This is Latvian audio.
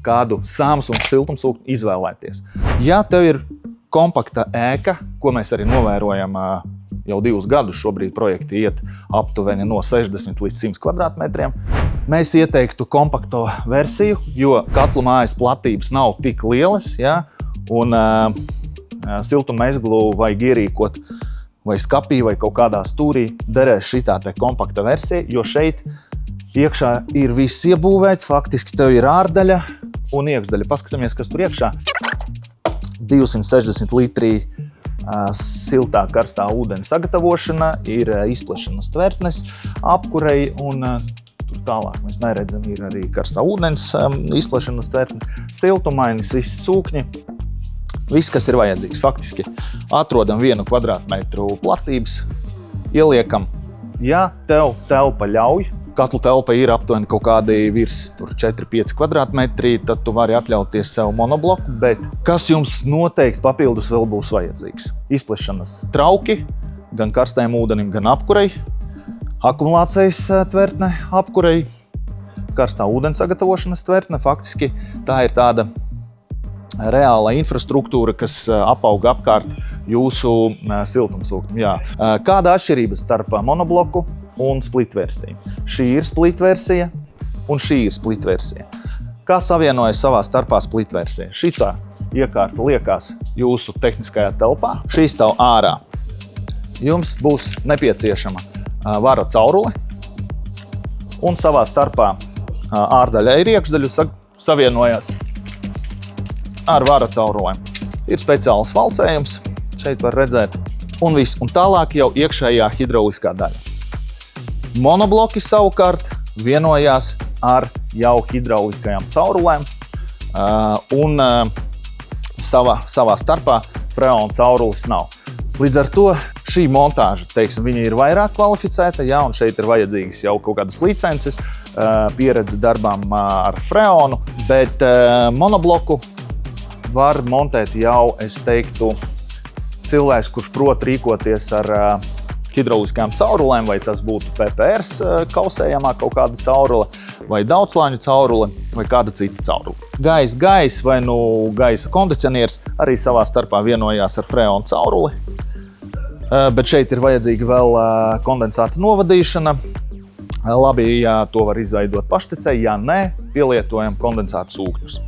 kādu Samsung siltumsūkni izvēlēties. Ja tev ir kompakta ēka, ko mēs arī novērojam jau 2 gadus, šobrīd projekti iet aptuveni no 60 līdz 100 kvadrātmetriem, mēs ieteiktu kompakto versiju, jo katlu mājas platības nav tik lielas, ja? Un siltummezglu vajag ierīkot vai skapī vai kaut kādā stūrī derēs šitā te kompakta versija, jo šeit iekšā ir viss iebūvēts, faktiski tev ir ārdaļa un iekšdaļa. Paskatāmies, kas tur iekšā. 260 litri siltā karstā ūdens sagatavošana, ir izplešanas tvertnes apkurei un tur tālāk mēs neredzam, ir arī karstā ūdens izplešanas tvertne, siltumainis, visi sūkņi, viss, kas ir vajadzīgs. Faktiski atrodam 1 kvadrātmetru platības, ieliekam. Ja tev telpa ļauj, katlu telpa ir aptuveni kaut kādi virs 4-5 kvadrātmetri, tad tu vari atļauties sev monobloku, bet kas jums noteikti papildus vēl būs vajadzīgs? Izplešanas trauki, gan karstajam ūdenim, gan apkurei, akumulācijas tvertne apkurei, karstā ūdens sagatavošanas tvertne. Faktiski tā ir tāda reāla infrastruktūra, kas apauga apkārt jūsu siltumsūknim. Jā. Kāda atšķirība starp monobloku un split versiju? Šī ir split versija un šī ir split versija. Kā savienojas savā starpā split versija? Šitā iekārta liekās jūsu tehniskajā telpā, šī stāv ārā. Jums būs nepieciešama vara caurule un savā starpā ārdaļa ir iekšdaļu savienojas ar vara caurulēm. Ir speciāls valcējums, šeit var redzēt, un viss. Un tālāk jau iekšējā hidrauliskā daļa. Monobloki savukārt vienojās ar jau hidrauliskajām caurulēm un savā starpā freona caurules nav. Līdz ar to šī montāža, teiksim, viņa ir vairāk kvalificēta, jā, un šeit ir vajadzīgas jau kaut kādas licences, pieredze darbām ar freonu, bet monobloku var montēt jau, es teiktu, cilvēks, kurš prot rīkoties ar hidrauliskām caurulēm, vai tas būtu PPRs kausējamā kaut kāda caurule, vai daudzslāņu caurule, vai kāda cita caurule. Gaiss vai nu gaisa kondicionieris arī savā starpā vienojās ar freona cauruli, bet šeit ir vajadzīga vēl kondensāta novadīšana. Labi, ja to var izveidot paštecē, ja nē, pielietojam kondensāta sūkņus.